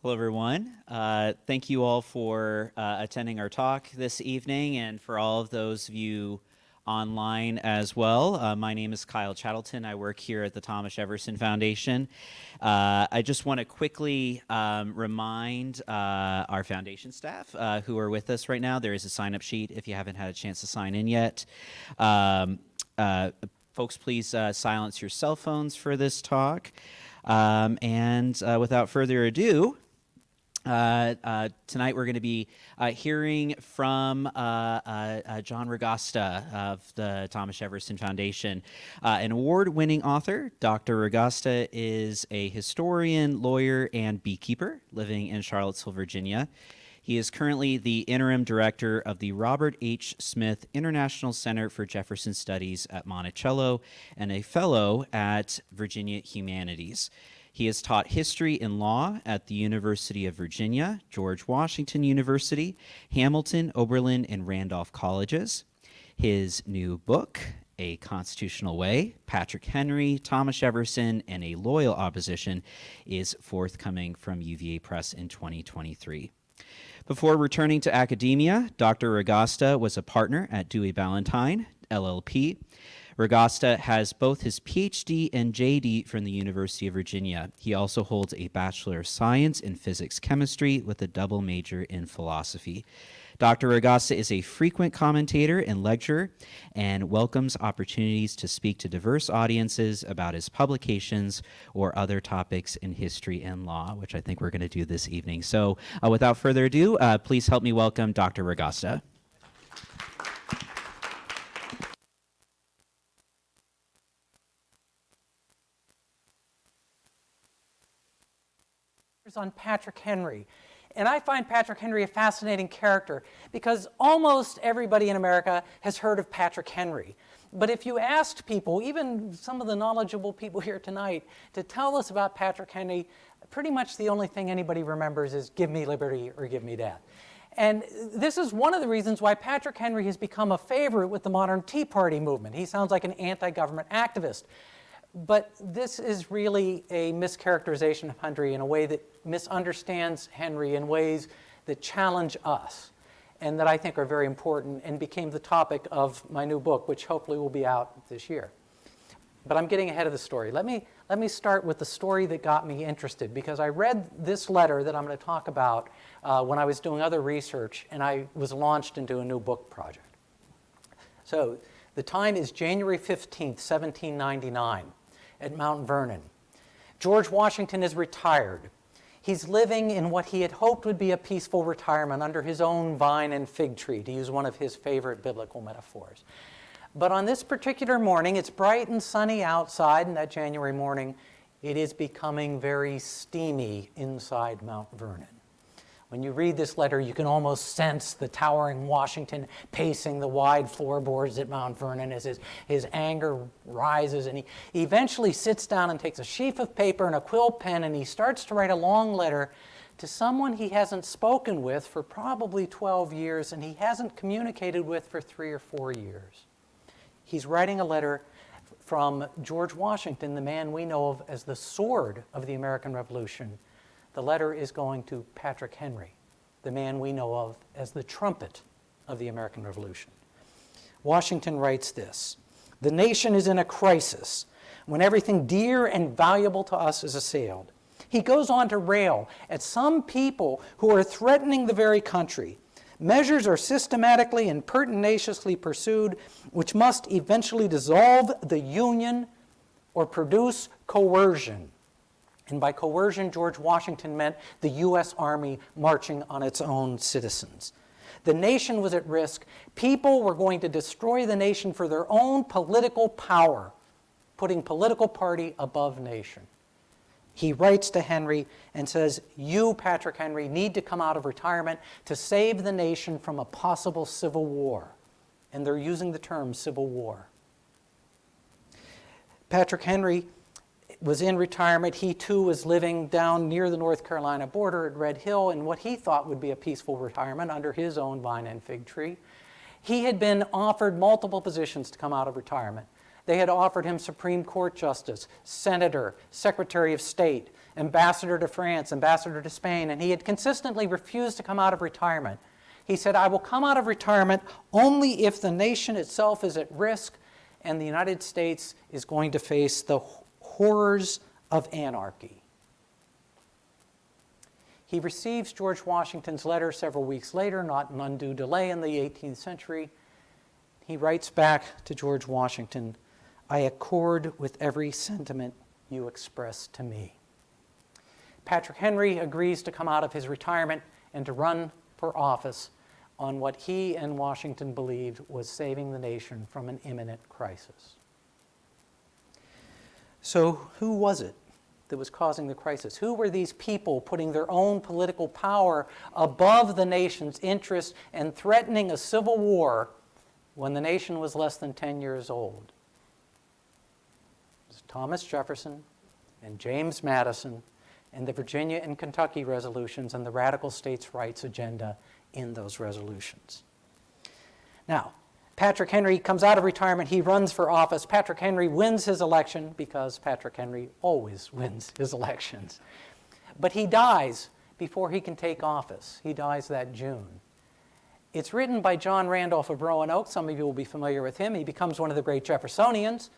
Hello, everyone. Thank you all for attending our talk this evening, and for all of those of you online as well. My name is Kyle Chattleton. I work here at the Thomas Jefferson Foundation. I just want to quickly remind our foundation staff who are with us right now. There is a sign-up sheet if you haven't had a chance to sign in yet. Folks, please silence your cell phones for this talk. Without further ado, tonight we're going to be hearing from John Ragosta of the Thomas Jefferson Foundation. An award-winning author, Dr. Ragosta is a historian, lawyer, and beekeeper living in Charlottesville, Virginia. He is currently the Interim Director of the Robert H. Smith International Center for Jefferson Studies at Monticello and a Fellow at Virginia Humanities. He has taught history and law at the University of Virginia, George Washington University, Hamilton, Oberlin, and Randolph Colleges. His new book, A Constitutional Way, Patrick Henry, Thomas Jefferson, and a Loyal Opposition, is forthcoming from UVA Press in 2023. Before returning to academia, Dr. Ragosta was a partner at Dewey Ballantine, LLP. Ragosta has both his PhD and JD from the University of Virginia. He also holds a Bachelor of Science in Physics Chemistry with a double major in philosophy. Dr. Ragosta is a frequent commentator and lecturer and welcomes opportunities to speak to diverse audiences about his publications or other topics in history and law, which I think we're going to do this evening. So without further ado, please help me welcome Dr. Ragosta. On Patrick Henry. And I find Patrick Henry a fascinating character because almost everybody in America has heard of Patrick Henry. But if you asked people, even some of the knowledgeable people here tonight, to tell us about Patrick Henry, pretty much the only thing anybody remembers is give me liberty or give me death. And this is one of the reasons why Patrick Henry has become a favorite with the modern Tea Party movement. He sounds like an anti-government activist. But this is really a mischaracterization of Henry in a way that misunderstands Henry in ways that challenge us and that I think are very important and became the topic of my new book, which hopefully will be out this year. But I'm getting ahead of the story. Let me start with the story that got me interested, because I read this letter that I'm going to talk about when I was doing other research, and I was launched into a new book project. So the time is January 15th, 1799. At Mount Vernon. George Washington is retired. He's living in what he had hoped would be a peaceful retirement under his own vine and fig tree, to use one of his favorite biblical metaphors. But on this particular morning, it's bright and sunny outside, and that January morning, it is becoming very steamy inside Mount Vernon. When you read this letter, you can almost sense the towering Washington pacing the wide floorboards at Mount Vernon as his anger rises. And he eventually sits down and takes a sheaf of paper and a quill pen, and he starts to write a long letter to someone he hasn't spoken with for probably 12 years and he hasn't communicated with for 3 or 4 years. He's writing a letter from George Washington, the man we know of as the sword of the American Revolution. The letter is going to Patrick Henry, the man we know of as the trumpet of the American Revolution. Washington writes this: "The nation is in a crisis when everything dear and valuable to us is assailed." He goes on to rail at some people who are threatening the very country. Measures are systematically and pertinaciously pursued which must eventually dissolve the Union or produce coercion. And by coercion, George Washington meant the U.S. Army marching on its own citizens. The nation was at risk. People were going to destroy the nation for their own political power, putting political party above nation. He writes to Henry and says, "You, Patrick Henry, need to come out of retirement to save the nation from a possible civil war." And they're using the term civil war. Patrick Henry was in retirement. He too was living down near the North Carolina border at Red Hill in what he thought would be a peaceful retirement under his own vine and fig tree. He had been offered multiple positions to come out of retirement. They had offered him Supreme Court Justice, Senator, Secretary of State, Ambassador to France, Ambassador to Spain, and he had consistently refused to come out of retirement. He said, "I will come out of retirement only if the nation itself is at risk and the United States is going to face the horrors of anarchy." He receives George Washington's letter several weeks later, not an undue delay in the 18th century. He writes back to George Washington, "I accord with every sentiment you express to me." Patrick Henry agrees to come out of his retirement and to run for office on what he and Washington believed was saving the nation from an imminent crisis. So who was it that was causing the crisis? Who were these people putting their own political power above the nation's interest and threatening a civil war when the nation was less than 10 years old? It was Thomas Jefferson and James Madison and the Virginia and Kentucky resolutions and the radical states' rights agenda in those resolutions. Now, Patrick Henry comes out of retirement. He runs for office. Patrick Henry wins his election because Patrick Henry always wins his elections. But he dies before he can take office. He dies that June. It's written by John Randolph of Roanoke. Some of you will be familiar with him. He becomes one of the great Jeffersonians.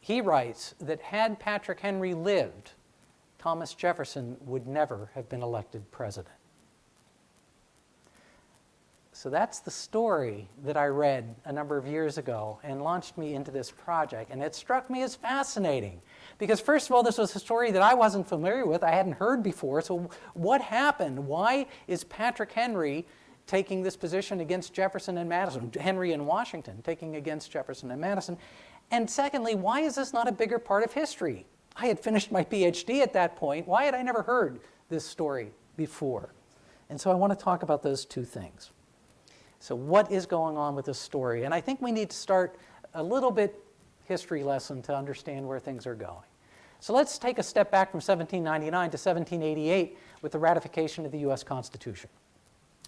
He writes that had Patrick Henry lived, Thomas Jefferson would never have been elected president. So that's the story that I read a number of years ago and launched me into this project. And it struck me as fascinating because, first of all, this was a story that I wasn't familiar with. I hadn't heard before. So what happened? Why is Patrick Henry taking this position against Jefferson and Madison? Henry and Washington taking against Jefferson and Madison. And secondly, why is this not a bigger part of history? I had finished my PhD at that point. Why had I never heard this story before? And so I want to talk about those two things. So what is going on with this story? And I think we need to start a little bit history lesson to understand where things are going. So let's take a step back from 1799 to 1788 with the ratification of the U.S. Constitution.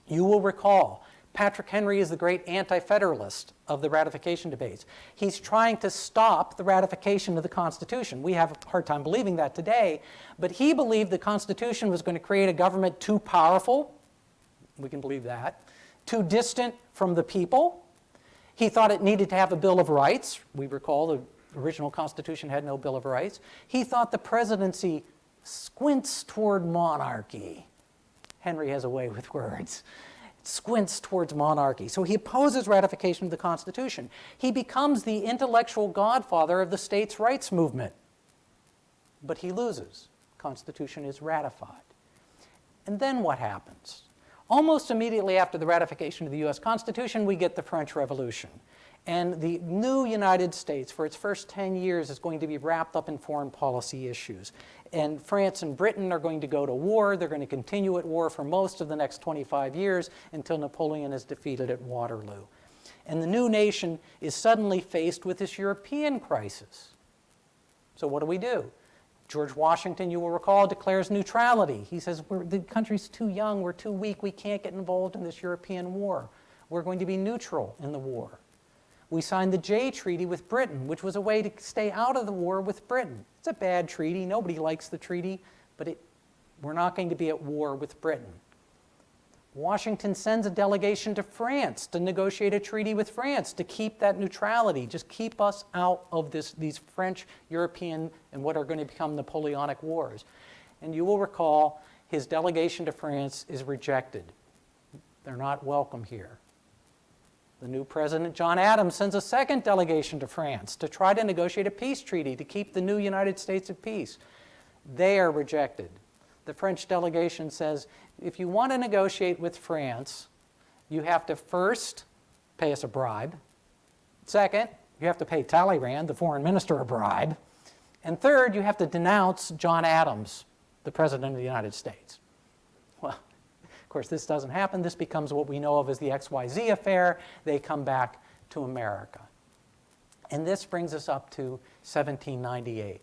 You will recall Patrick Henry is the great anti-federalist of the ratification debates. He's trying to stop the ratification of the Constitution. We have a hard time believing that today, but he believed the Constitution was going to create a government too powerful. We can believe that. Too distant from the people. He thought it needed to have a Bill of Rights. We recall the original Constitution had no Bill of Rights. He thought the presidency squints toward monarchy. Henry has a way with words. It squints towards monarchy. So he opposes ratification of the Constitution. He becomes the intellectual godfather of the states' rights movement. But he loses. The Constitution is ratified. And then what happens? Almost immediately after the ratification of the U.S. Constitution, we get the French Revolution. And the new United States, for its first 10 years, is going to be wrapped up in foreign policy issues. And France and Britain are going to go to war. They're going to continue at war for most of the next 25 years until Napoleon is defeated at Waterloo. And the new nation is suddenly faced with this European crisis. So what do? George Washington, you will recall, declares neutrality. He says, the country's too young, we're too weak, we can't get involved in this European war. We're going to be neutral in the war. We signed the Jay Treaty with Britain, which was a way to stay out of the war with Britain. It's a bad treaty. Nobody likes the treaty, but we're not going to be at war with Britain. Washington sends a delegation to France to negotiate a treaty with France to keep that neutrality, just keep us out of these French, European, and what are going to become Napoleonic wars. And you will recall his delegation to France is rejected. They're not welcome here. The new president, John Adams, sends a second delegation to France to try to negotiate a peace treaty to keep the new United States at peace. They are rejected. The French delegation says, if you want to negotiate with France, you have to first pay us a bribe. Second, you have to pay Talleyrand, the foreign minister, a bribe. And third, you have to denounce John Adams, the president of the United States. Well, of course, this doesn't happen. This becomes what we know of as the XYZ affair. They come back to America. And this brings us up to 1798.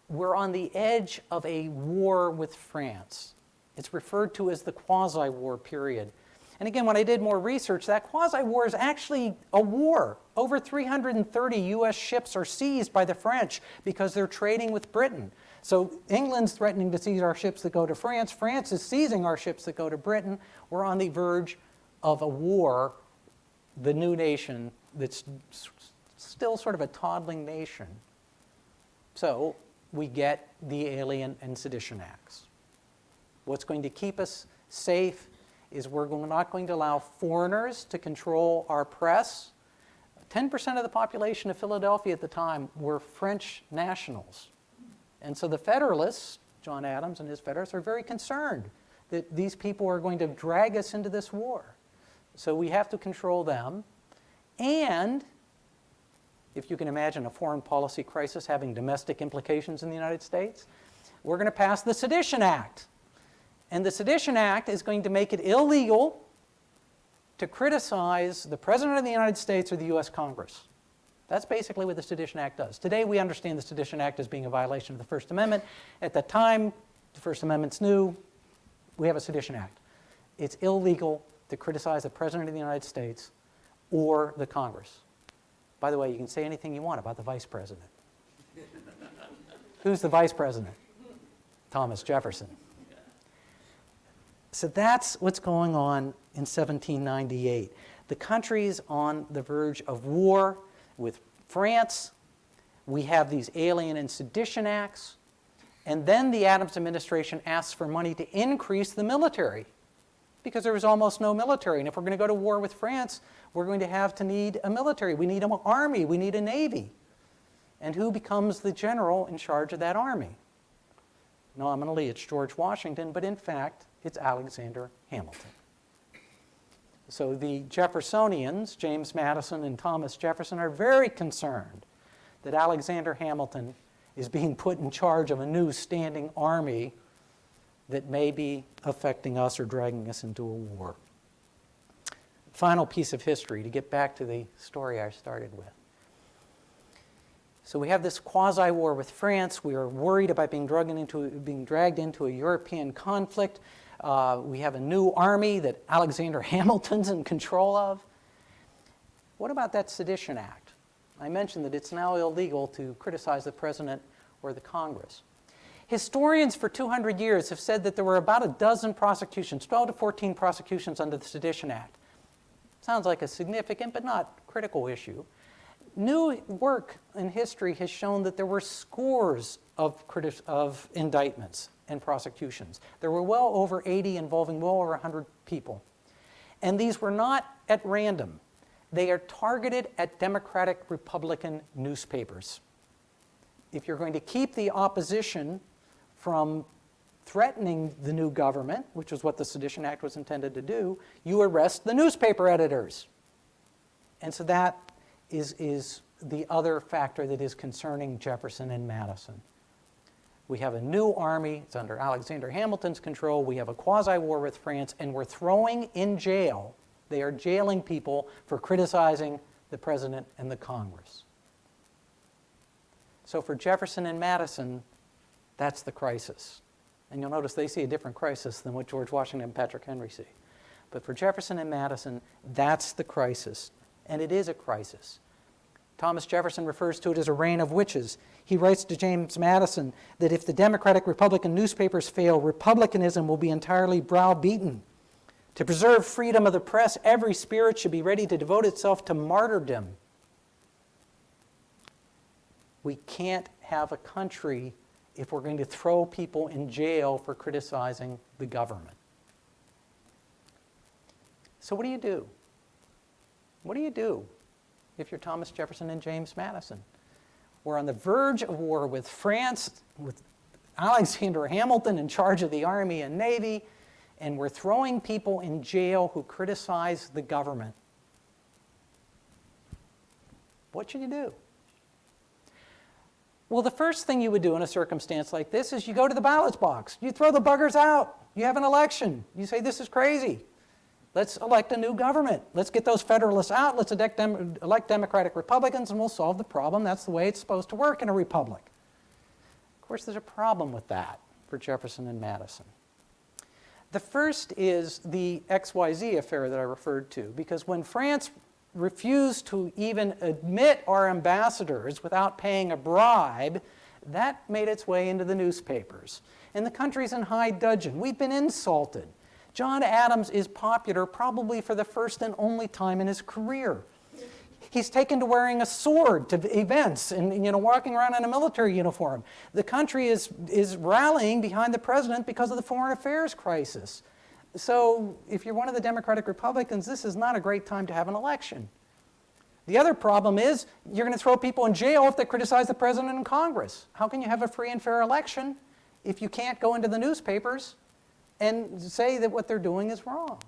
We're on the edge of a war with France. It's referred to as the quasi-war period. And again, when I did more research, that quasi-war is actually a war. Over 330 U.S. ships are seized by the French because they're trading with Britain. So England's threatening to seize our ships that go to France. France is seizing our ships that go to Britain. We're on the verge of a war, the new nation that's still sort of a toddling nation. So we get the Alien and Sedition Acts. What's going to keep us safe is we're not going to allow foreigners to control our press. 10% of the population of Philadelphia at the time were French nationals. And so the Federalists, John Adams and his Federalists, are very concerned that these people are going to drag us into this war. So we have to control them. And if you can imagine a foreign policy crisis having domestic implications in the United States, we're going to pass the Sedition Act. And the Sedition Act is going to make it illegal to criticize the President of the United States or the U.S. Congress. That's basically what the Sedition Act does. Today, we understand the Sedition Act as being a violation of the First Amendment. At the time, the First Amendment's new. We have a Sedition Act. It's illegal to criticize the President of the United States or the Congress. By the way, you can say anything you want about the Vice President. Who's the Vice President? Thomas Jefferson. So that's what's going on in 1798. The country's on the verge of war with France. We have these Alien and Sedition Acts. And then the Adams administration asks for money to increase the military because there was almost no military. And if we're going to go to war with France, we're going to have to need a military. We need an army. We need a navy. And who becomes the general in charge of that army? Nominally, it's George Washington, but in fact, it's Alexander Hamilton. So the Jeffersonians, James Madison and Thomas Jefferson, are very concerned that Alexander Hamilton is being put in charge of a new standing army that may be affecting us or dragging us into a war. Final piece of history to get back to the story I started with. So we have this quasi-war with France. We are worried about being dragged into a European conflict. We have a new army that Alexander Hamilton's in control of. What about that Sedition Act? I mentioned that it's now illegal to criticize the president or the Congress. Historians for 200 years have said that there were about a dozen prosecutions, 12 to 14 prosecutions under the Sedition Act. Sounds like a significant but not critical issue. New work in history has shown that there were scores of indictments and prosecutions. There were well over 80 involving well over 100 people. And these were not at random. They are targeted at Democratic Republican newspapers. If you're going to keep the opposition from threatening the new government, which is what the Sedition Act was intended to do, you arrest the newspaper editors. And so that is the other factor that is concerning Jefferson and Madison. We have a new army. It's under Alexander Hamilton's control. We have a quasi-war with France, and we're throwing in jail. They are jailing people for criticizing the president and the Congress. So for Jefferson and Madison, that's the crisis. And you'll notice they see a different crisis than what George Washington and Patrick Henry see. But for Jefferson and Madison, that's the crisis. And it is a crisis. Thomas Jefferson refers to it as a reign of witches. He writes to James Madison that if the Democratic Republican newspapers fail, republicanism will be entirely browbeaten. To preserve freedom of the press, every spirit should be ready to devote itself to martyrdom. We can't have a country if we're going to throw people in jail for criticizing the government. So what do you do? What do you do if you're Thomas Jefferson and James Madison? We're on the verge of war with France, with Alexander Hamilton in charge of the Army and Navy, and we're throwing people in jail who criticize the government. What should you do? Well, the first thing you would do in a circumstance like this is you go to the ballot box. You throw the buggers out. You have an election. You say, this is crazy. Let's elect a new government. Let's get those Federalists out. Let's elect Democratic Republicans, and we'll solve the problem. That's the way it's supposed to work in a republic. Of course, there's a problem with that for Jefferson and Madison. The first is the XYZ affair that I referred to, because when France refused to even admit our ambassadors without paying a bribe, that made its way into the newspapers. And the country's in high dudgeon. We've been insulted. John Adams is popular probably for the first and only time in his career. He's taken to wearing a sword to events and walking around in a military uniform. The country is rallying behind the president because of the foreign affairs crisis. So if you're one of the Democratic Republicans, this is not a great time to have an election. The other problem is you're going to throw people in jail if they criticize the president in Congress. How can you have a free and fair election if you can't go into the newspapers and say that what they're doing is wrong?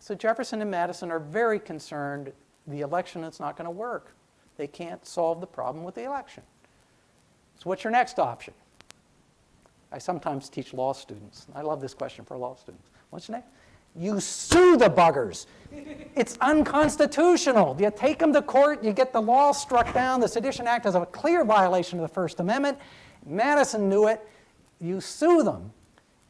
So Jefferson and Madison are very concerned the election is not going to work. They can't solve the problem with the election. So what's your next option? I sometimes teach law students. I love this question for law students. What's your next? You sue the buggers. It's unconstitutional. You take them to court, you get the law struck down. The Sedition Act is a clear violation of the First Amendment. Madison knew it. You sue them.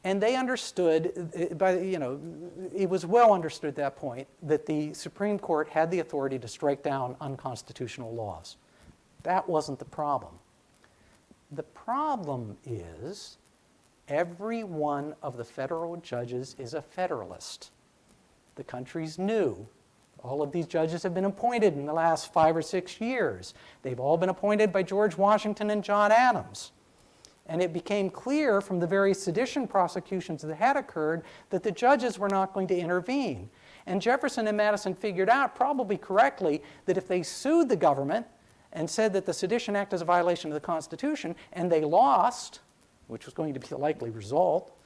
And they understood, it was well understood at that point, that the Supreme Court had the authority to strike down unconstitutional laws. That wasn't the problem. The problem is every one of the federal judges is a Federalist. The country's new. All of these judges have been appointed in the last 5 or 6 years. They've all been appointed by George Washington and John Adams. And it became clear from the various sedition prosecutions that had occurred that the judges were not going to intervene. And Jefferson and Madison figured out, probably correctly, that if they sued the government and said that the Sedition Act is a violation of the Constitution, and they lost, which was going to be the likely result,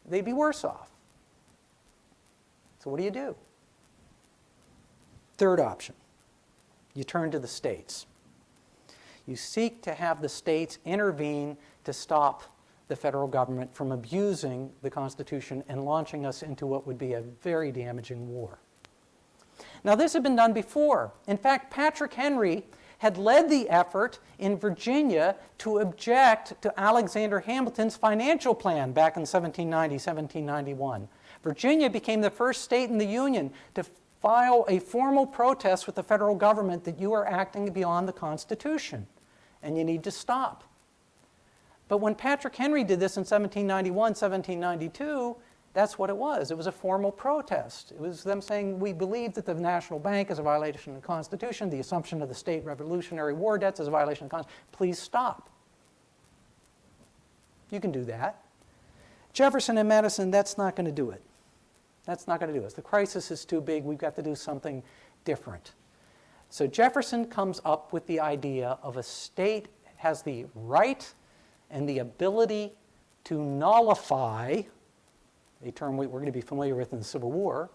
they'd be worse off. So what do? Third option, you turn to the states. You seek to have the states intervene to stop the federal government from abusing the Constitution and launching us into what would be a very damaging war. Now, this had been done before. In fact, Patrick Henry had led the effort in Virginia to object to Alexander Hamilton's financial plan back in 1790, 1791. Virginia became the first state in the Union to file a formal protest with the federal government that you are acting beyond the Constitution, and you need to stop. But when Patrick Henry did this in 1791, 1792, that's what it was. It was a formal protest. It was them saying, we believe that the National Bank is a violation of the Constitution. The assumption of the state Revolutionary War debts is a violation of the Constitution. Please stop. You can do that. Jefferson and Madison, that's not going to do it. That's not going to do it. The crisis is too big. We've got to do something different. So Jefferson comes up with the idea of a state has the right and the ability to nullify, a term we're going to be familiar with in the Civil War.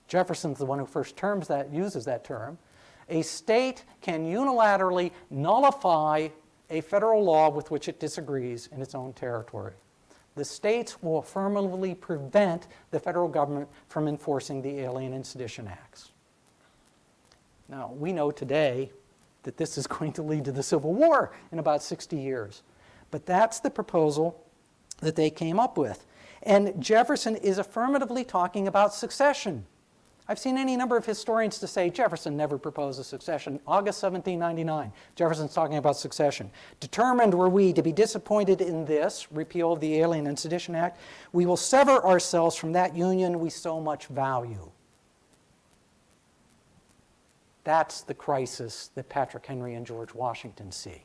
Jefferson's the one who first uses that term. A state can unilaterally nullify a federal law with which it disagrees in its own territory. The states will affirmatively prevent the federal government from enforcing the Alien and Sedition Acts. Now, we know today that this is going to lead to the Civil War in about 60 years. But that's the proposal that they came up with. And Jefferson is affirmatively talking about succession. I've seen any number of historians to say Jefferson never proposed a succession. August 1799, Jefferson's talking about succession. Determined were we to be disappointed in this, repeal of the Alien and Sedition Act, we will sever ourselves from that union we so much value. That's the crisis that Patrick Henry and George Washington see.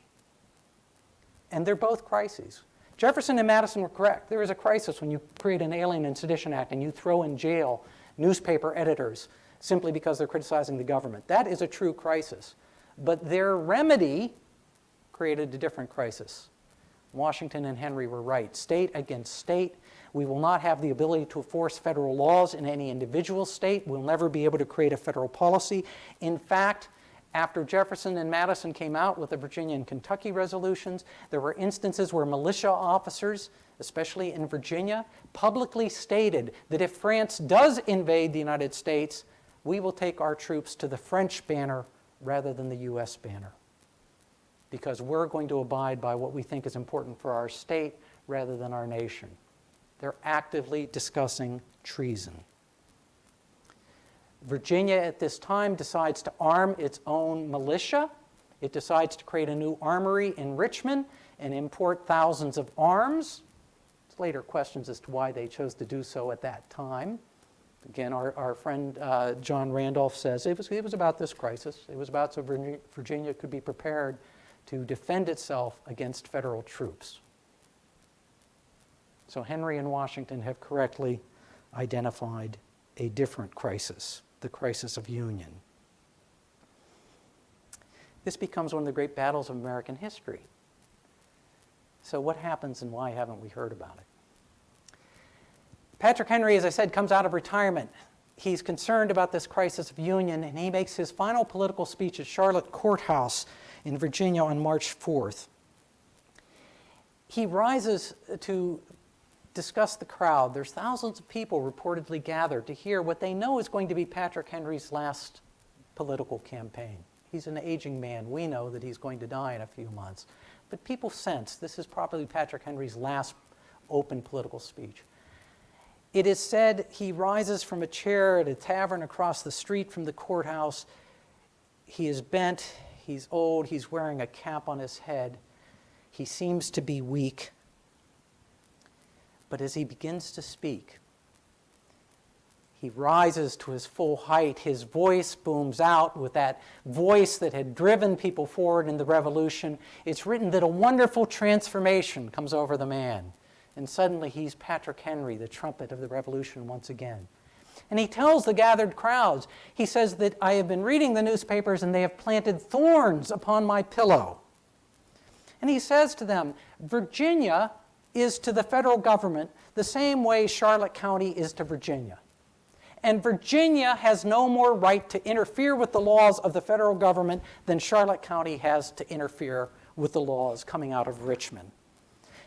And they're both crises. Jefferson and Madison were correct. There is a crisis when you create an Alien and Sedition Act and you throw in jail newspaper editors simply because they're criticizing the government. That is a true crisis. But their remedy created a different crisis. Washington and Henry were right. State against state. We will not have the ability to enforce federal laws in any individual state. We'll never be able to create a federal policy. In fact, after Jefferson and Madison came out with the Virginia and Kentucky resolutions, there were instances where militia officers, especially in Virginia, publicly stated that if France does invade the United States, we will take our troops to the French banner rather than the U.S. banner, because we're going to abide by what we think is important for our state rather than our nation. They're actively discussing treason. Virginia at this time decides to arm its own militia. It decides to create a new armory in Richmond and import thousands of arms. There's later questions as to why they chose to do so at that time. Again, our friend John Randolph says it was about this crisis. It was about so Virginia could be prepared to defend itself against federal troops. So Henry and Washington have correctly identified a different crisis, the crisis of union. This becomes one of the great battles of American history. So what happens and why haven't we heard about it? Patrick Henry, as I said, comes out of retirement. He's concerned about this crisis of union, and he makes his final political speech at Charlotte Courthouse in Virginia on March 4th. He rises to discuss the crowd. There's thousands of people reportedly gathered to hear what they know is going to be Patrick Henry's last political campaign. He's an aging man. We know that he's going to die in a few months. But people sense this is probably Patrick Henry's last open political speech. It is said he rises from a chair at a tavern across the street from the courthouse. He is bent, he's old, he's wearing a cap on his head. He seems to be weak. But as he begins to speak, he rises to his full height. His voice booms out with that voice that had driven people forward in the Revolution. It's written that a wonderful transformation comes over the man. And suddenly he's Patrick Henry, the trumpet of the Revolution once again. And he tells the gathered crowds, he says that I have been reading the newspapers and they have planted thorns upon my pillow. And he says to them, Virginia is to the federal government the same way Charlotte County is to Virginia. And Virginia has no more right to interfere with the laws of the federal government than Charlotte County has to interfere with the laws coming out of Richmond.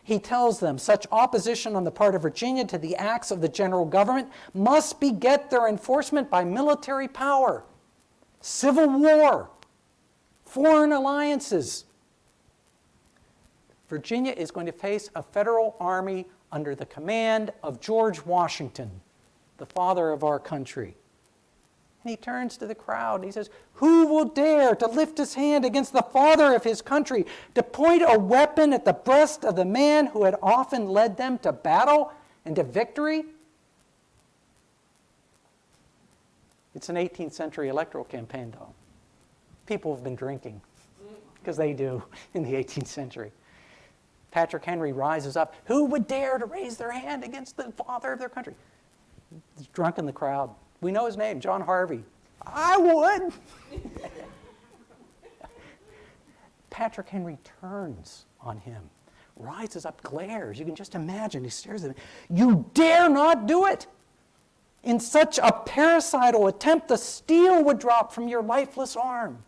He tells them such opposition on the part of Virginia to the acts of the general government must beget their enforcement by military power, civil war, foreign alliances. Virginia is going to face a federal army under the command of George Washington, the father of our country. And he turns to the crowd and he says, who will dare to lift his hand against the father of his country, to point a weapon at the breast of the man who had often led them to battle and to victory? It's an 18th century electoral campaign, though. People have been drinking, because they do in the 18th century. Patrick Henry rises up. Who would dare to raise their hand against the father of their country? He's drunk in the crowd. We know his name, John Harvey. I would. Patrick Henry turns on him, rises up, glares. You can just imagine. He stares at him. You dare not do it. In such a parricidal attempt, the steel would drop from your lifeless arm.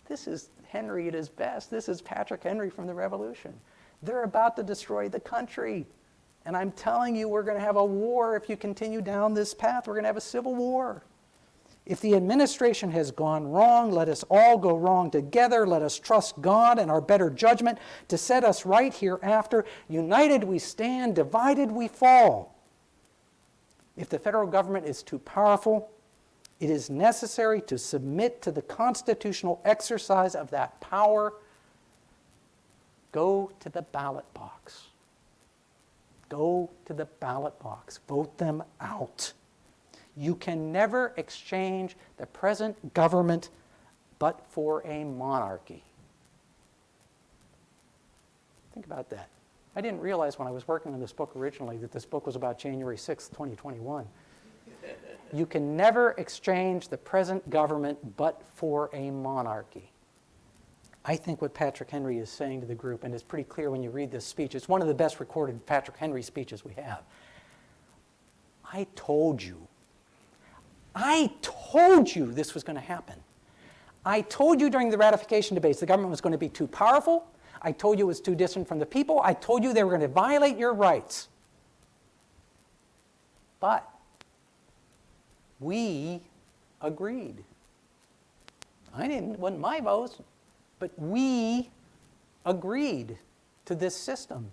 This is Henry at his best. This is Patrick Henry from the Revolution. They're about to destroy the country. And I'm telling you, we're going to have a war if you continue down this path. We're going to have a civil war. If the administration has gone wrong, let us all go wrong together. Let us trust God and our better judgment to set us right hereafter. United we stand, divided we fall. If the federal government is too powerful, it is necessary to submit to the constitutional exercise of that power. Go to the ballot box. Go to the ballot box. Vote them out. You can never exchange the present government but for a monarchy. Think about that. I didn't realize when I was working on this book originally that this book was about January 6th, 2021. You can never exchange the present government but for a monarchy. I think what Patrick Henry is saying to the group, and it's pretty clear when you read this speech, it's one of the best recorded Patrick Henry speeches we have. I told you this was going to happen. I told you during the ratification debates the government was going to be too powerful. I told you it was too distant from the people. I told you they were going to violate your rights. But we agreed. It wasn't my votes. But we agreed to this system.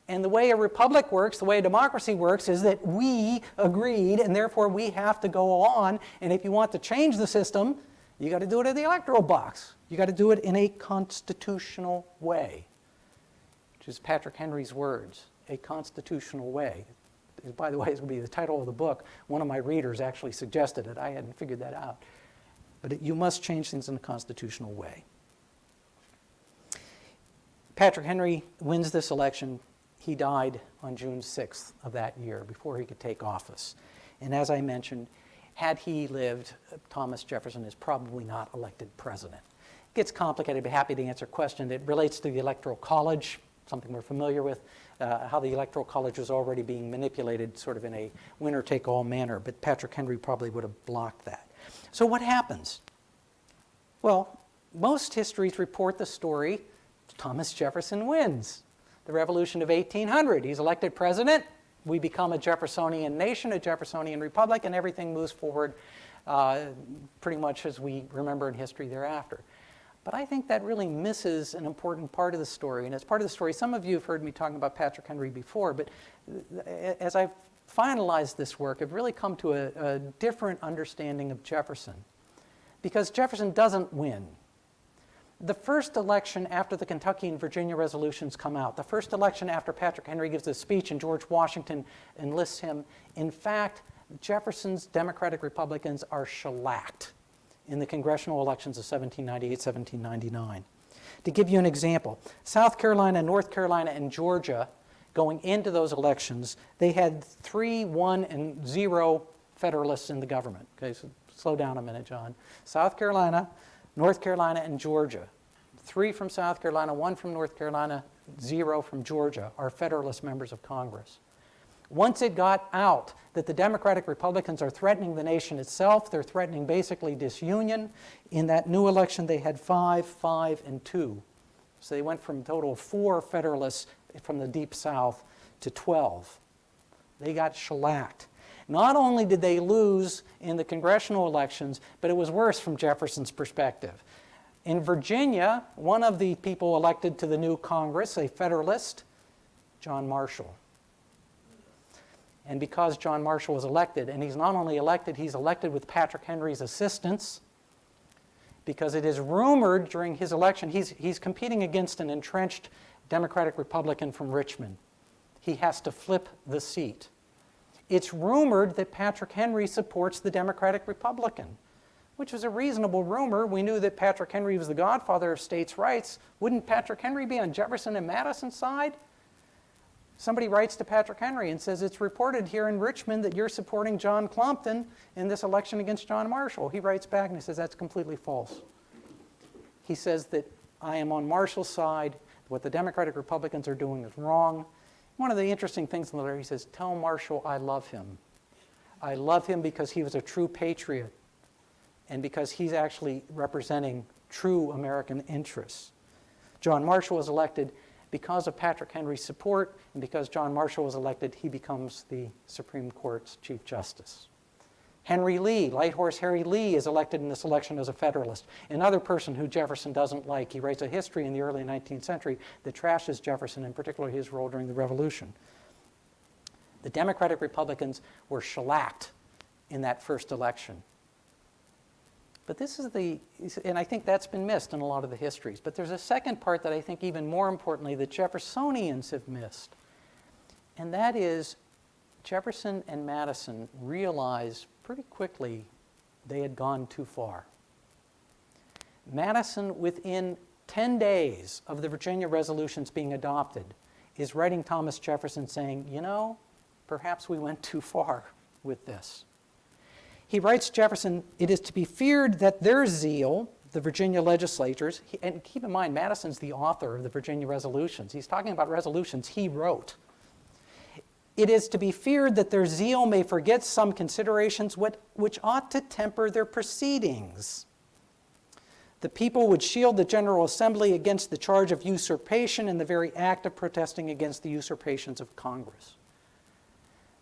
And the way a republic works, the way a democracy works, is that we agreed, and therefore we have to go on. And if you want to change the system, you got to do it in the electoral box. You got to do it in a constitutional way, which is Patrick Henry's words, a constitutional way. By the way, it's going to be the title of the book. One of my readers actually suggested it. I hadn't figured that out. But you must change things in a constitutional way. Patrick Henry wins this election. He died on June 6th of that year, before he could take office. And as I mentioned, had he lived, Thomas Jefferson is probably not elected president. It gets complicated. I'd be happy to answer a question that relates to the Electoral College, something we're familiar with, how the Electoral College was already being manipulated sort of in a winner-take-all manner, but Patrick Henry probably would have blocked that. So what happens? Well, most histories report the story, Thomas Jefferson wins. The Revolution of 1800, he's elected president, we become a Jeffersonian nation, a Jeffersonian republic, and everything moves forward pretty much as we remember in history thereafter. But I think that really misses an important part of the story. And as part of the story, some of you have heard me talking about Patrick Henry before, but as I've finalized this work, I've really come to a different understanding of Jefferson. Because Jefferson doesn't win. The first election after the Kentucky and Virginia resolutions come out, the first election after Patrick Henry gives a speech and George Washington enlists him, in fact, Jefferson's Democratic Republicans are shellacked in the congressional elections of 1798, 1799. To give you an example, South Carolina, North Carolina, and Georgia, going into those elections, they had 3, 1, and 0 Federalists in the government. Okay, so slow down a minute, John. South Carolina, North Carolina, and Georgia. 3 from South Carolina, 1 from North Carolina, 0 from Georgia are Federalist members of Congress. Once it got out that the Democratic Republicans are threatening the nation itself, they're threatening basically disunion, in that new election they had 5, 5, and 2. So they went from a total of 4 Federalists from the Deep South to 12. They got shellacked. Not only did they lose in the congressional elections, but it was worse from Jefferson's perspective. In Virginia, one of the people elected to the new Congress, a Federalist, John Marshall. And because John Marshall was elected, and he's not only elected, he's elected with Patrick Henry's assistance, because it is rumored during his election, he's competing against an entrenched Democratic Republican from Richmond. He has to flip the seat. It's rumored that Patrick Henry supports the Democratic Republican, which was a reasonable rumor. We knew that Patrick Henry was the godfather of states' rights. Wouldn't Patrick Henry be on Jefferson and Madison's side? Somebody writes to Patrick Henry and says, it's reported here in Richmond that you're supporting John Clompton in this election against John Marshall. He writes back and he says, that's completely false. He says that I am on Marshall's side. What the Democratic Republicans are doing is wrong. One of the interesting things in the letter, he says, tell Marshall I love him. I love him because he was a true patriot and because he's actually representing true American interests. John Marshall was elected because of Patrick Henry's support, and because John Marshall was elected, he becomes the Supreme Court's Chief Justice. Henry Lee, Light Horse Harry Lee, is elected in this election as a Federalist. Another person who Jefferson doesn't like. He writes a history in the early 19th century that trashes Jefferson, in particular his role during the Revolution. The Democratic Republicans were shellacked in that first election. But this is and I think that's been missed in a lot of the histories. But there's a second part that I think even more importantly the Jeffersonians have missed. And that is Jefferson and Madison realized pretty quickly they had gone too far. Madison, within 10 days of the Virginia resolutions being adopted, is writing Thomas Jefferson saying, you know, perhaps we went too far with this. He writes Jefferson, it is to be feared that their zeal, the Virginia legislatures, and keep in mind, Madison's the author of the Virginia resolutions. He's talking about resolutions he wrote. It is to be feared that their zeal may forget some considerations which ought to temper their proceedings. The people would shield the General Assembly against the charge of usurpation and the very act of protesting against the usurpations of Congress.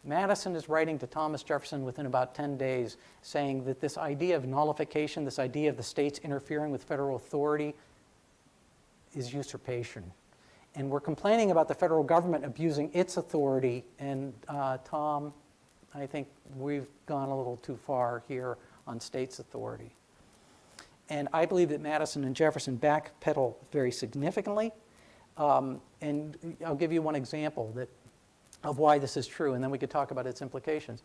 Madison is writing to Thomas Jefferson within about 10 days saying that this idea of nullification, this idea of the states interfering with federal authority is usurpation. And we're complaining about the federal government abusing its authority. And Tom, I think we've gone a little too far here on states' authority. And I believe that Madison and Jefferson backpedal very significantly. And I'll give you one example of why this is true, and then we could talk about its implications.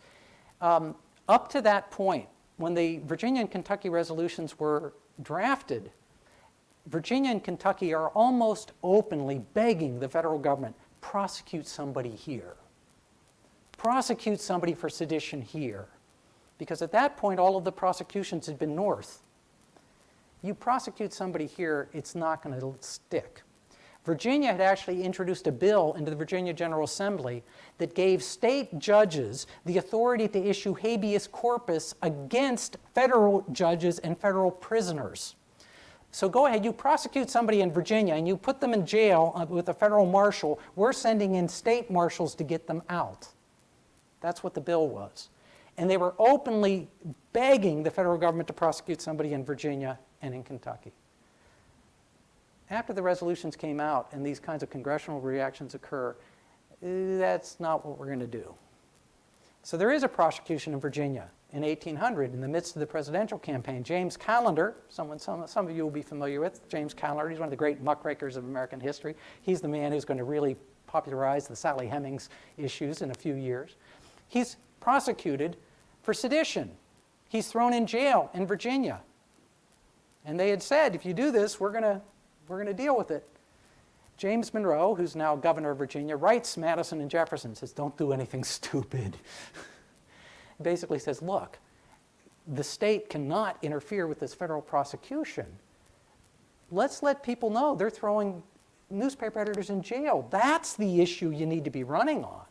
Up to that point, when the Virginia and Kentucky resolutions were drafted, Virginia and Kentucky are almost openly begging the federal government, prosecute somebody here. Prosecute somebody for sedition here. Because at that point, all of the prosecutions had been north. You prosecute somebody here, it's not going to stick. Virginia had actually introduced a bill into the Virginia General Assembly that gave state judges the authority to issue habeas corpus against federal judges and federal prisoners. So go ahead, you prosecute somebody in Virginia and you put them in jail with a federal marshal. We're sending in state marshals to get them out. That's what the bill was. And they were openly begging the federal government to prosecute somebody in Virginia and in Kentucky. After the resolutions came out and these kinds of congressional reactions occur, that's not what we're going to do. So there is a prosecution in Virginia in 1800 in the midst of the presidential campaign. James Callender, some of you will be familiar with James Callender. He's one of the great muckrakers of American history. He's the man who's going to really popularize the Sally Hemings issues in a few years. He's prosecuted for sedition. He's thrown in jail in Virginia. And they had said, if you do this, we're going to deal with it. James Monroe, who's now governor of Virginia, writes Madison and Jefferson, says, don't do anything stupid. Basically says, look, the state cannot interfere with this federal prosecution. Let's let people know they're throwing newspaper editors in jail. That's the issue you need to be running on,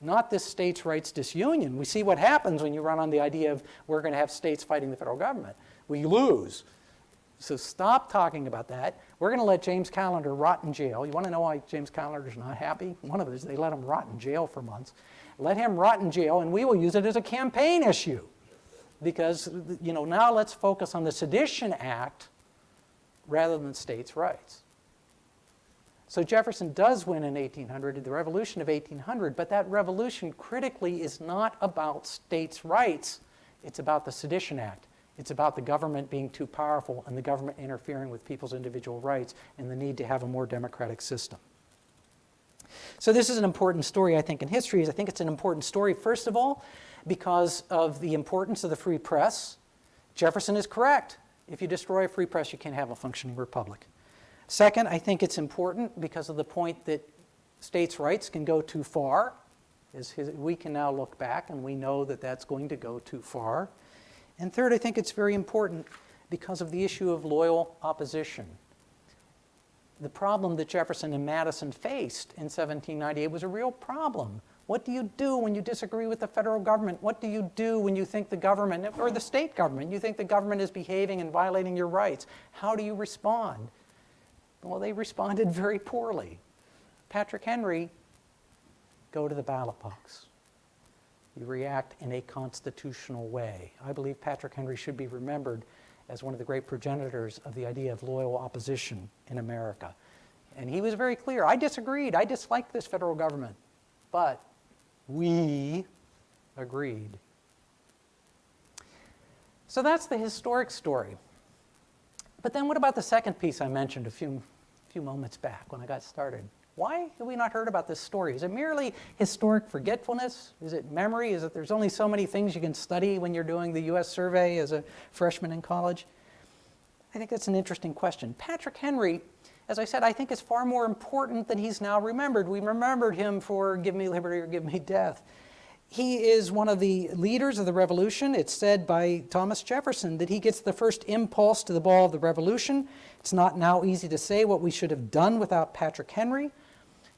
not this states' rights disunion. We see what happens when you run on the idea of we're going to have states fighting the federal government. We lose. So stop talking about that. We're going to let James Callender rot in jail. You want to know why James Callender's not happy? One of it is they let him rot in jail for months. Let him rot in jail, and we will use it as a campaign issue. Because, now let's focus on the Sedition Act rather than states' rights. So Jefferson does win in 1800, the Revolution of 1800, but that revolution critically is not about states' rights. It's about the Sedition Act. It's about the government being too powerful and the government interfering with people's individual rights and the need to have a more democratic system. So this is an important story, I think, in history. I think it's an important story, first of all, because of the importance of the free press. Jefferson is correct. If you destroy a free press, you can't have a functioning republic. Second, I think it's important because of the point that states' rights can go too far. We can now look back and we know that that's going to go too far. And third, I think it's very important because of the issue of loyal opposition. The problem that Jefferson and Madison faced in 1798 was a real problem. What do you do when you disagree with the federal government? What do you do when you think the government, or the state government, you think the government is behaving and violating your rights? How do you respond? Well, they responded very poorly. Patrick Henry, go to the ballot box. You react in a constitutional way. I believe Patrick Henry should be remembered as one of the great progenitors of the idea of loyal opposition in America. And he was very clear. I disagreed. I disliked this federal government. But we agreed. So that's the historic story. But then what about the second piece I mentioned a few moments back when I got started? Why have we not heard about this story? Is it merely historic forgetfulness? Is it memory? Is it there's only so many things you can study when you're doing the U.S. survey as a freshman in college? I think that's an interesting question. Patrick Henry, as I said, I think is far more important than he's now remembered. We remembered him for give me liberty or give me death. He is one of the leaders of the revolution. It's said by Thomas Jefferson that he gets the first impulse to the ball of the revolution. It's not now easy to say what we should have done without Patrick Henry.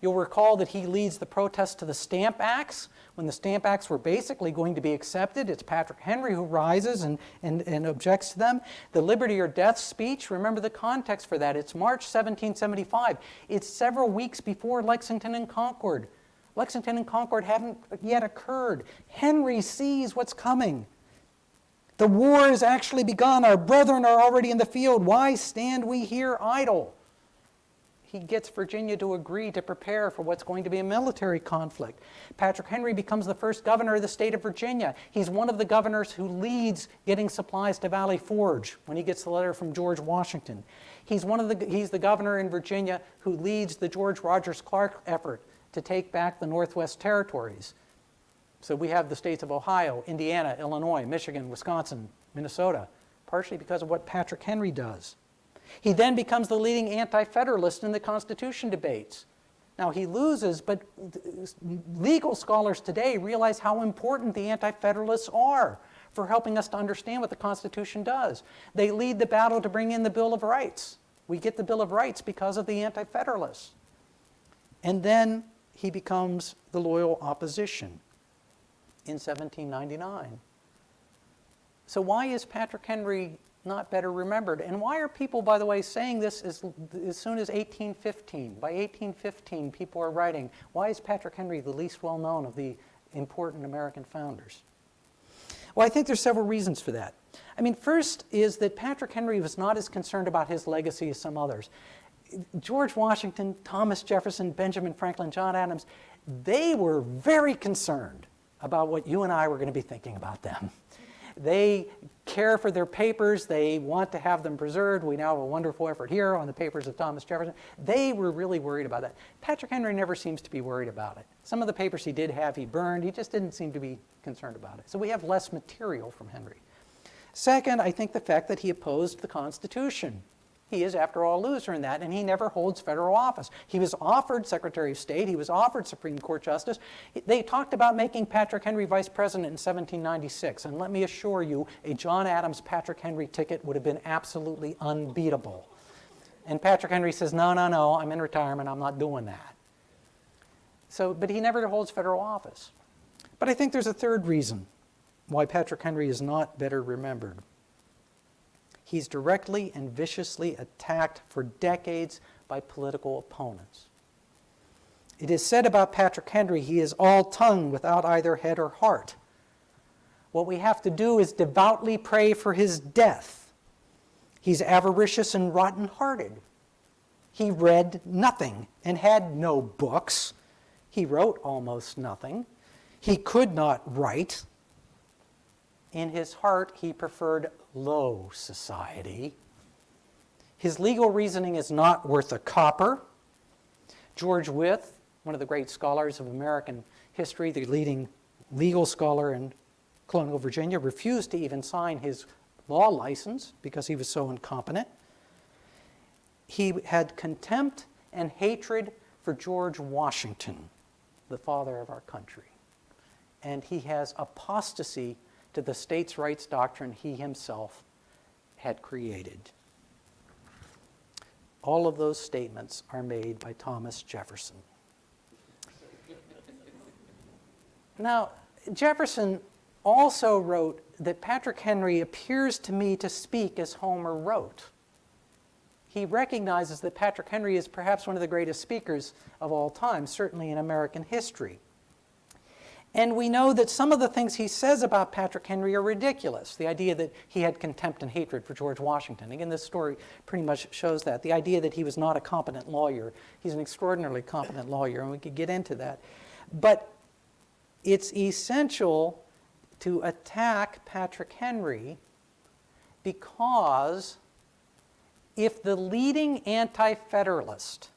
You'll recall that he leads the protest to the Stamp Acts. When the Stamp Acts were basically going to be accepted, it's Patrick Henry who rises and objects to them. The Liberty or Death speech, remember the context for that. It's March 1775. It's several weeks before Lexington and Concord. Lexington and Concord haven't yet occurred. Henry sees what's coming. The war has actually begun. Our brethren are already in the field. Why stand we here idle? He gets Virginia to agree to prepare for what's going to be a military conflict. Patrick Henry becomes the first governor of the state of Virginia. He's one of the governors who leads getting supplies to Valley Forge when he gets the letter from George Washington. He's the governor in Virginia who leads the George Rogers Clark effort to take back the Northwest Territories. So we have the states of Ohio, Indiana, Illinois, Michigan, Wisconsin, Minnesota, partially because of what Patrick Henry does. He then becomes the leading anti-federalist in the Constitution debates. Now he loses, but legal scholars today realize how important the anti-federalists are for helping us to understand what the Constitution does. They lead the battle to bring in the Bill of Rights. We get the Bill of Rights because of the anti-federalists. And then he becomes the loyal opposition in 1799. So why is Patrick Henry not better remembered? And why are people, by the way, saying this as soon as 1815? By 1815, people are writing, why is Patrick Henry the least well-known of the important American founders? Well, I think there's several reasons for that. I mean, first is that Patrick Henry was not as concerned about his legacy as some others. George Washington, Thomas Jefferson, Benjamin Franklin, John Adams, they were very concerned about what you and I were going to be thinking about them. They care for their papers. They want to have them preserved. We now have a wonderful effort here on the papers of Thomas Jefferson. They were really worried about that. Patrick Henry never seems to be worried about it. Some of the papers he did have, he burned. He just didn't seem to be concerned about it. So we have less material from Henry. Second, I think the fact that he opposed the Constitution. He is, after all, a loser in that, and he never holds federal office. He was offered Secretary of State. He was offered Supreme Court Justice. They talked about making Patrick Henry Vice President in 1796, and let me assure you, a John Adams Patrick Henry ticket would have been absolutely unbeatable. And Patrick Henry says, no, I'm in retirement. I'm not doing that. But he never holds federal office. But I think there's a third reason why Patrick Henry is not better remembered. He's directly and viciously attacked for decades by political opponents. It is said about Patrick Henry, he is all tongue without either head or heart. What we have to do is devoutly pray for his death. He's avaricious and rotten-hearted. He read nothing and had no books. He wrote almost nothing. He could not write. In his heart, he preferred low society. His legal reasoning is not worth a copper. George Wythe, one of the great scholars of American history, the leading legal scholar in colonial Virginia, refused to even sign his law license because he was so incompetent. He had contempt and hatred for George Washington, the father of our country. And he has apostasy to the states' rights doctrine he himself had created. All of those statements are made by Thomas Jefferson. Now, Jefferson also wrote that Patrick Henry appears to me to speak as Homer wrote. He recognizes that Patrick Henry is perhaps one of the greatest speakers of all time, certainly in American history. And we know that some of the things he says about Patrick Henry are ridiculous. The idea that he had contempt and hatred for George Washington. Again, this story pretty much shows that. The idea that he was not a competent lawyer. He's an extraordinarily competent lawyer, and we could get into that. But it's essential to attack Patrick Henry because if the leading anti-federalist,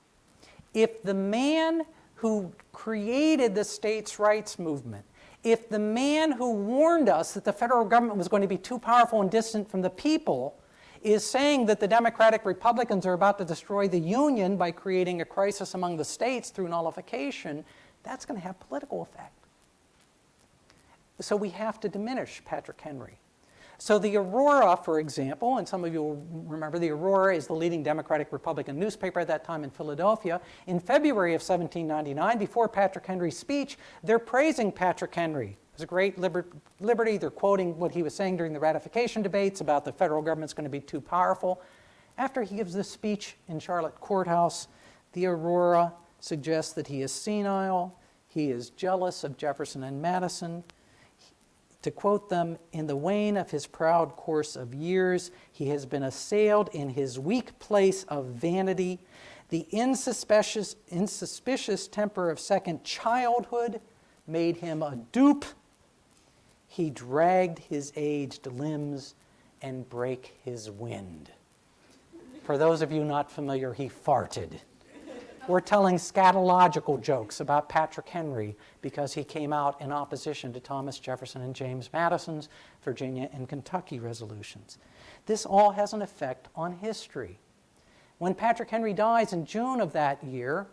if the man who created the states' rights movement, if the man who warned us that the federal government was going to be too powerful and distant from the people is saying that the Democratic Republicans are about to destroy the Union by creating a crisis among the states through nullification, that's going to have political effect. So we have to diminish Patrick Henry. So the Aurora, for example, and some of you will remember the Aurora is the leading Democratic Republican newspaper at that time in Philadelphia. In February of 1799, before Patrick Henry's speech, they're praising Patrick Henry. It was a great liberty. They're quoting what he was saying during the ratification debates about the federal government's going to be too powerful. After he gives this speech in Charlotte Courthouse, the Aurora suggests that he is senile, he is jealous of Jefferson and Madison. To quote them, in the wane of his proud course of years, he has been assailed in his weak place of vanity. The insuspicious temper of second childhood made him a dupe. He dragged his aged limbs and brake his wind. For those of you not familiar, he farted. We're telling scatological jokes about Patrick Henry because he came out in opposition to Thomas Jefferson and James Madison's Virginia and Kentucky resolutions. This all has an effect on history. When Patrick Henry dies in June of that year,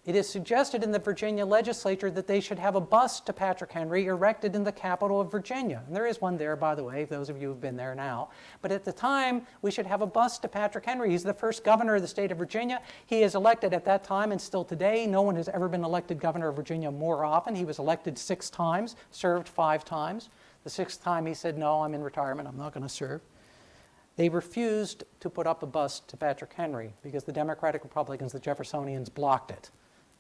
it is suggested in the Virginia legislature that they should have a bust to Patrick Henry erected in the capital of Virginia. And there is one there, by the way, those of you who have been there now. But at the time, we should have a bust to Patrick Henry. He's the first governor of the state of Virginia. He is elected at that time and still today. No one has ever been elected governor of Virginia more often. He was elected 6 times, served 5 times. The 6th time he said, no, I'm in retirement, I'm not going to serve. They refused to put up a bust to Patrick Henry because the Democratic Republicans, the Jeffersonians, blocked it.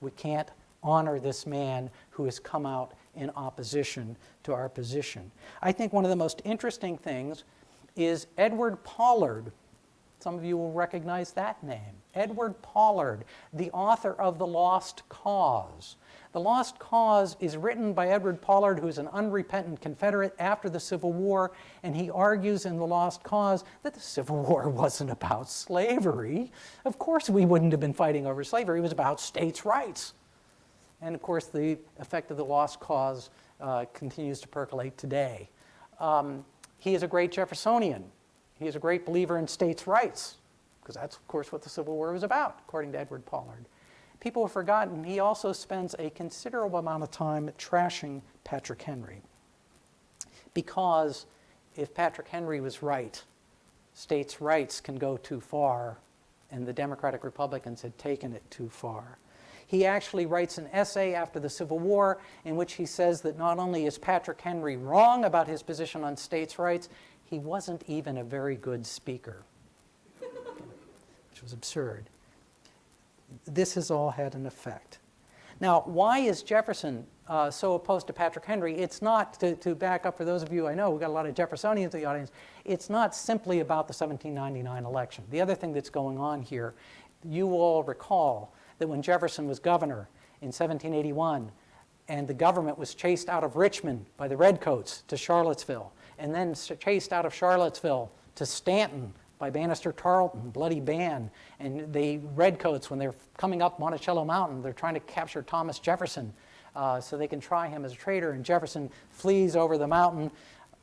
We can't honor this man who has come out in opposition to our position. I think one of the most interesting things is Edward Pollard. Some of you will recognize that name. Edward Pollard, the author of The Lost Cause. The Lost Cause is written by Edward Pollard, who is an unrepentant Confederate after the Civil War, and he argues in The Lost Cause that the Civil War wasn't about slavery. Of course we wouldn't have been fighting over slavery. It was about states' rights. And of course the effect of The Lost Cause continues to percolate today. He is a great Jeffersonian. He is a great believer in states' rights, because that's, of course, what the Civil War was about, according to Edward Pollard. People have forgotten he also spends a considerable amount of time trashing Patrick Henry. Because if Patrick Henry was right, states' rights can go too far, and the Democratic Republicans had taken it too far. He actually writes an essay after the Civil War in which he says that not only is Patrick Henry wrong about his position on states' rights, he wasn't even a very good speaker, which was absurd. This has all had an effect. Now, why is Jefferson so opposed to Patrick Henry? It's not, to back up for those of you I know, we've got a lot of Jeffersonians in the audience, it's not simply about the 1799 election. The other thing that's going on here, you all recall that when Jefferson was governor in 1781, and the government was chased out of Richmond by the Redcoats to Charlottesville, and then chased out of Charlottesville to Stanton by Bannister Tarleton, bloody band. And the Redcoats, when they're coming up Monticello Mountain, they're trying to capture Thomas Jefferson so they can try him as a traitor. And Jefferson flees over the mountain.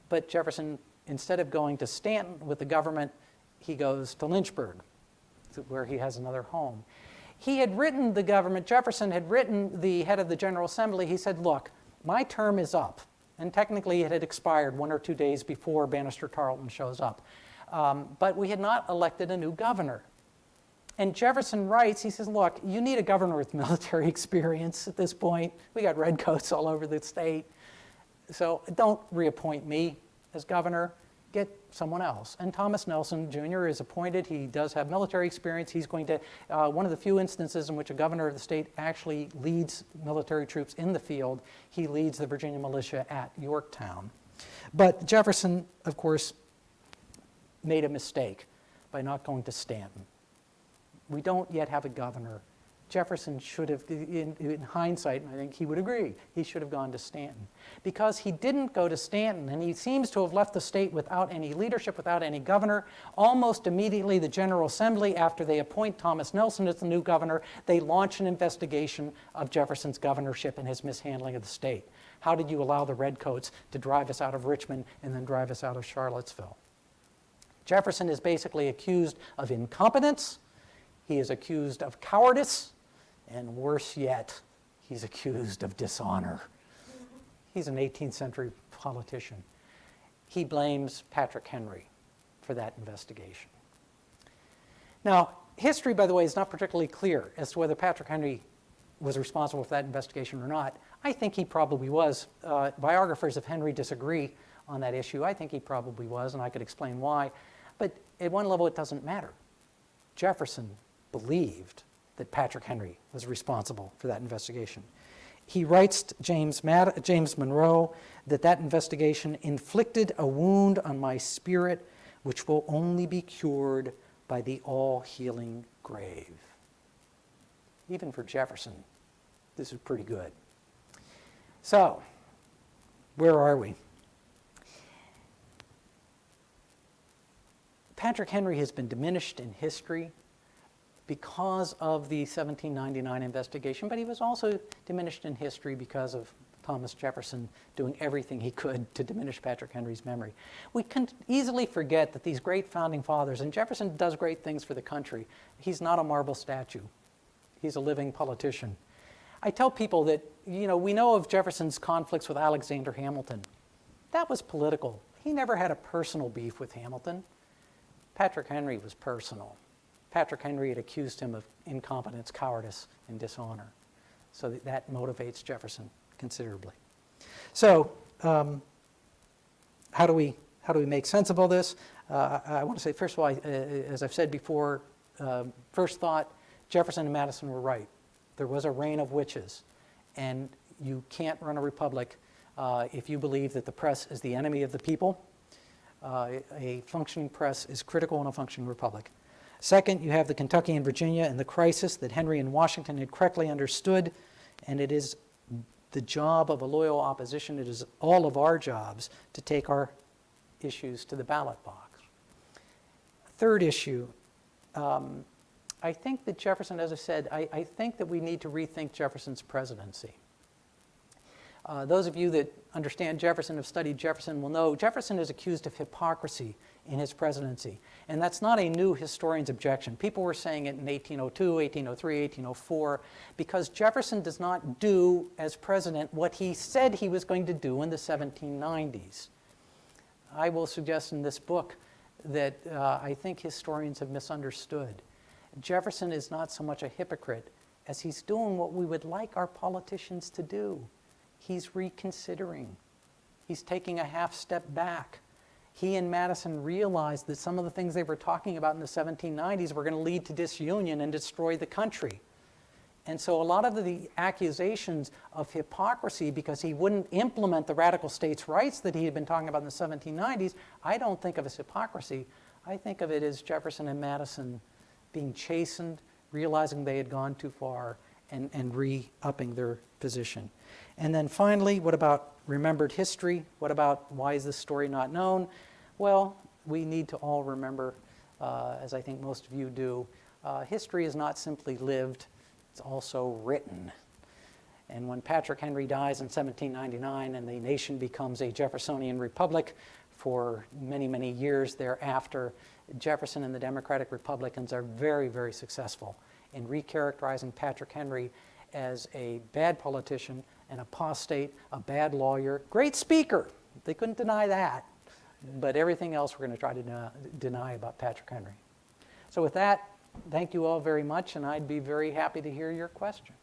But Jefferson, instead of going to Stanton with the government, he goes to Lynchburg, where he has another home. He had written the government, Jefferson had written the head of the General Assembly, he said, look, my term is up. And technically it had expired 1 or 2 days before Bannister Tarleton shows up. But we had not elected a new governor. And Jefferson writes, he says, look, you need a governor with military experience at this point. We got redcoats all over the state. So don't reappoint me as governor. Get someone else. And Thomas Nelson Jr. is appointed. He does have military experience. He's going to, one of the few instances in which a governor of the state actually leads military troops in the field. He leads the Virginia militia at Yorktown. But Jefferson, of course, made a mistake by not going to Stanton. We don't yet have a governor. Jefferson should have, in hindsight, and I think he would agree, he should have gone to Stanton. Because he didn't go to Stanton, and he seems to have left the state without any leadership, without any governor, almost immediately the General Assembly, after they appoint Thomas Nelson as the new governor, they launch an investigation of Jefferson's governorship and his mishandling of the state. How did you allow the Redcoats to drive us out of Richmond and then drive us out of Charlottesville? Jefferson is basically accused of incompetence. He is accused of cowardice. And worse yet, he's accused of dishonor. He's an 18th century politician. He blames Patrick Henry for that investigation. Now, history, by the way, is not particularly clear as to whether Patrick Henry was responsible for that investigation or not. I think he probably was. Biographers of Henry disagree on that issue. I think he probably was, and I could explain why. But at one level, it doesn't matter. Jefferson believed that Patrick Henry was responsible for that investigation. He writes to James Monroe that investigation inflicted a wound on my spirit which will only be cured by the all-healing grave. Even for Jefferson, this is pretty good. So, where are we? Patrick Henry has been diminished in history because of the 1799 investigation, but he was also diminished in history because of Thomas Jefferson doing everything he could to diminish Patrick Henry's memory. We can easily forget that these great founding fathers, and Jefferson does great things for the country. He's not a marble statue. He's a living politician. I tell people that, we know of Jefferson's conflicts with Alexander Hamilton. That was political. He never had a personal beef with Hamilton. Patrick Henry was personal. Patrick Henry had accused him of incompetence, cowardice, and dishonor. So that motivates Jefferson considerably. So how do we make sense of all this? I want to say, first of all, as I've said before, first thought, Jefferson and Madison were right. There was a reign of witches, and you can't run a republic if you believe that the press is the enemy of the people. A functioning press is critical in a functioning republic. Second, you have the Kentucky and Virginia and the crisis that Henry and Washington had correctly understood, and it is the job of a loyal opposition, it is all of our jobs to take our issues to the ballot box. Third issue, I think that Jefferson, as I said, I think that we need to rethink Jefferson's presidency. Those of you that understand Jefferson, have studied Jefferson, will know Jefferson is accused of hypocrisy in his presidency. And that's not a new historian's objection. People were saying it in 1802, 1803, 1804, because Jefferson does not do, as president, what he said he was going to do in the 1790s. I will suggest in this book that I think historians have misunderstood. Jefferson is not so much a hypocrite as he's doing what we would like our politicians to do. He's reconsidering. He's taking a half step back. He and Madison realized that some of the things they were talking about in the 1790s were going to lead to disunion and destroy the country. And so a lot of the accusations of hypocrisy because he wouldn't implement the radical states' rights that he had been talking about in the 1790s, I don't think of as hypocrisy. I think of it as Jefferson and Madison being chastened, realizing they had gone too far, and re-upping their position. And then finally, what about remembered history? What about why is this story not known? Well, we need to all remember, as I think most of you do, history is not simply lived, it's also written. And when Patrick Henry dies in 1799 and the nation becomes a Jeffersonian republic for many, many years thereafter, Jefferson and the Democratic Republicans are very, very successful in recharacterizing Patrick Henry as a bad politician, an apostate, a bad lawyer, great speaker. They couldn't deny that. But everything else we're going to try to deny about Patrick Henry. So with that, thank you all very much, and I'd be very happy to hear your questions.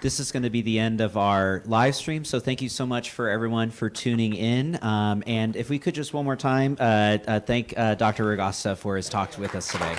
This is going to be the end of our live stream, so thank you so much for everyone for tuning in. And if we could just one more time thank Dr. Ragosta for his talks with us today.